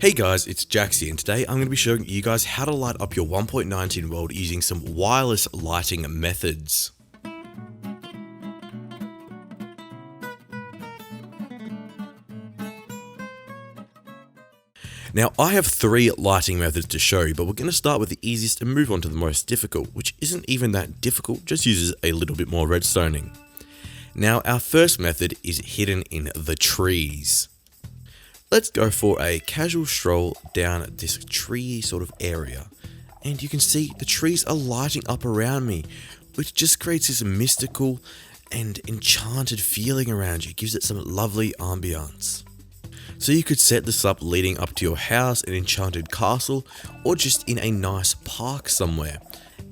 Hey guys, it's Jaxie, and today I'm going to be showing you guys how to light up your 1.19 world using some wireless lighting methods. Now, I have 3 lighting methods to show you, but we're going to start with the easiest and move on to the most difficult, which isn't even that difficult, just uses a little bit more redstoning. Now, our first method is hidden in the trees. Let's go for a casual stroll down this tree sort of area, and you can see the trees are lighting up around me, which just creates this mystical and enchanted feeling around you. It gives it some lovely ambiance. So you could set this up leading up to your house, an enchanted castle, or just in a nice park somewhere.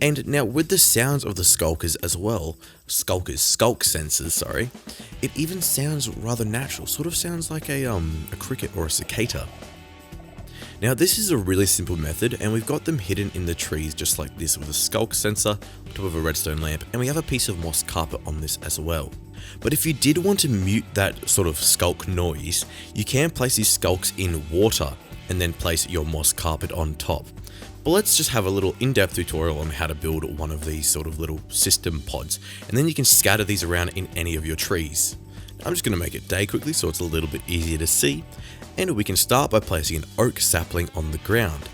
And now with the sounds of the skulkers as well, skulk sensors, sorry, it even sounds rather natural, sort of sounds like a cricket or a cicada. Now this is a really simple method, and we've got them hidden in the trees just like this with a skulk sensor on top of a redstone lamp, and we have a piece of moss carpet on this as well. But if you did want to mute that sort of skulk noise, you can place these skulks in water and then place your moss carpet on top. But let's just have a little in-depth tutorial on how to build one of these sort of little system pods, and then you can scatter these around in any of your trees. I'm just going to make it day quickly so it's a little bit easier to see, and we can start by placing an oak sapling on the ground.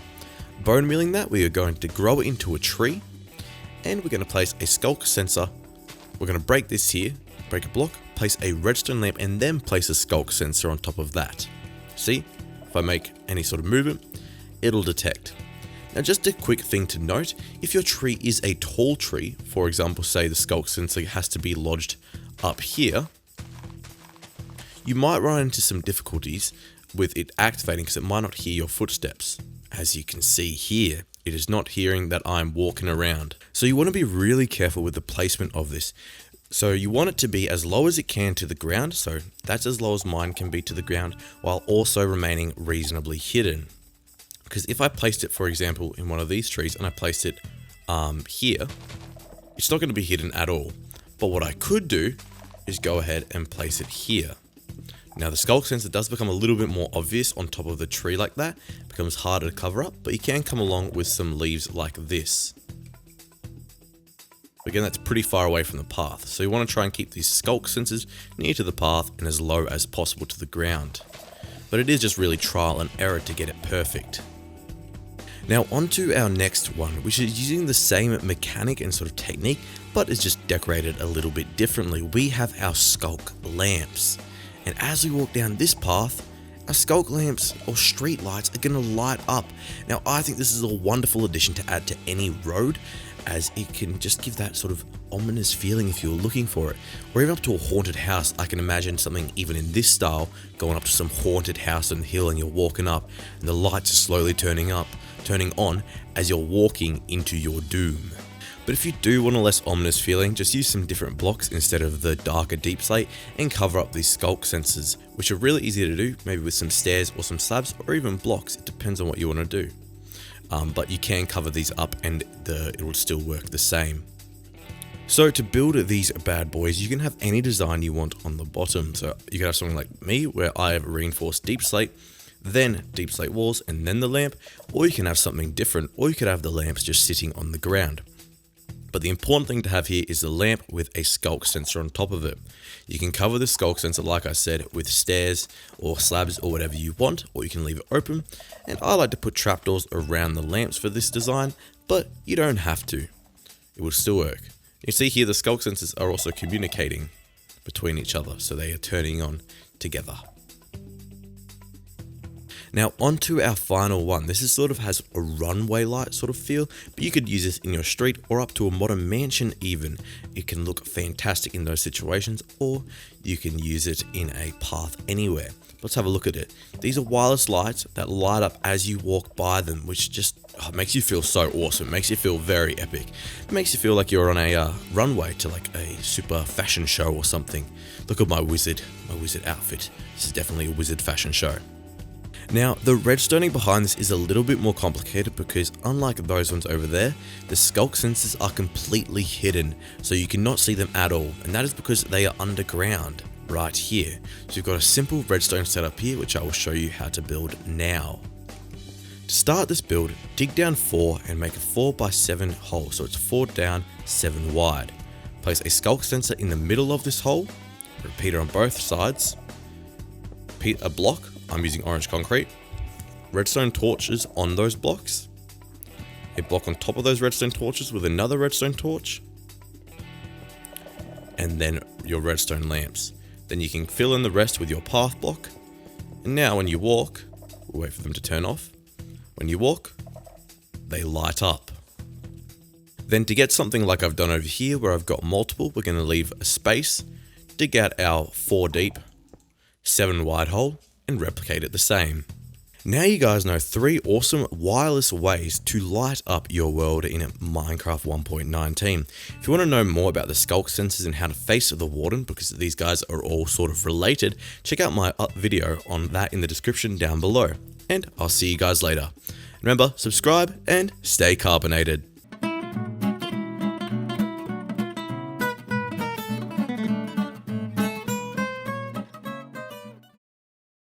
Bone milling that, we are going to grow it into a tree, and we're going to place a skulk sensor. We're going to break this here, break a block, place a redstone lamp, and then place a skulk sensor on top of that. See, if I make any sort of movement, it'll detect. Now just a quick thing to note, if your tree is a tall tree, for example say the skulk sensor has to be lodged up here, you might run into some difficulties with it activating because it might not hear your footsteps. As you can see here, it is not hearing that I'm walking around. So you want to be really careful with the placement of this. So you want it to be as low as it can to the ground, so that's as low as mine can be to the ground, while also remaining reasonably hidden. Because if I placed it, for example, in one of these trees and I placed it here, it's not going to be hidden at all. But what I could do is go ahead and place it here. Now the skulk sensor does become a little bit more obvious on top of the tree like that. It becomes harder to cover up, but you can come along with some leaves like this. Again, that's pretty far away from the path, so you want to try and keep these skulk sensors near to the path and as low as possible to the ground. But it is just really trial and error to get it perfect. Now on to our next one, which is using the same mechanic and sort of technique, but is just decorated a little bit differently. We have our skulk lamps, and as we walk down this path, our skulk lamps or street lights are going to light up. Now I think this is a wonderful addition to add to any road, as it can just give that sort of ominous feeling if you're looking for it. Or even up to a haunted house. I can imagine something even in this style, going up to some haunted house on the hill and you're walking up and the lights are slowly turning on as you're walking into your doom. But if you do want a less ominous feeling, just use some different blocks instead of the darker deep slate and cover up these skulk sensors, which are really easy to do, maybe with some stairs or some slabs or even blocks. It depends on what you want to do. But you can cover these up and it will still work the same. So to build these bad boys, you can have any design you want on the bottom. So you can have something like me, where I have reinforced deep slate, then deep slate walls, and then the lamp, or you can have something different, or you could have the lamps just sitting on the ground. But the important thing to have here is the lamp with a skulk sensor on top of it. You can cover the skulk sensor, like I said, with stairs or slabs or whatever you want, or you can leave it open. And I like to put trapdoors around the lamps for this design, but you don't have to. It will still work. You see here the skulk sensors are also communicating between each other, so they are turning on together. Now onto our final one. This is sort of has a runway light sort of feel, but you could use this in your street or up to a modern mansion even. It can look fantastic in those situations, or you can use it in a path anywhere. Let's have a look at it. These are wireless lights that light up as you walk by them, which just makes you feel so awesome. Makes you feel very epic. It makes you feel like you're on a runway to like a super fashion show or something. Look at my wizard outfit. This is definitely a wizard fashion show. Now, the redstoning behind this is a little bit more complicated because unlike those ones over there, the skulk sensors are completely hidden, so you cannot see them at all, and that is because they are underground. right here. So you've got a simple redstone setup here, which I will show you how to build now. To start this build, dig down 4 and make a 4x7 hole, so it's 4 down, 7 wide. Place a sculk sensor in the middle of this hole, repeater on both sides, repeat a block, I'm using orange concrete, redstone torches on those blocks, a block on top of those redstone torches with another redstone torch, and then your redstone lamps. Then you can fill in the rest with your path block, and now when you walk, we'll wait for them to turn off. When you walk, they light up. Then to get something like I've done over here where I've got multiple, we're going to leave a space, dig out our 4 deep, 7 wide hole, and replicate it the same. Now you guys know 3 awesome wireless ways to light up your world in Minecraft 1.19. If you want to know more about the sculk sensors and how to face the warden, because these guys are all sort of related, check out my video on that in the description down below. And I'll see you guys later. Remember, subscribe and stay carbonated.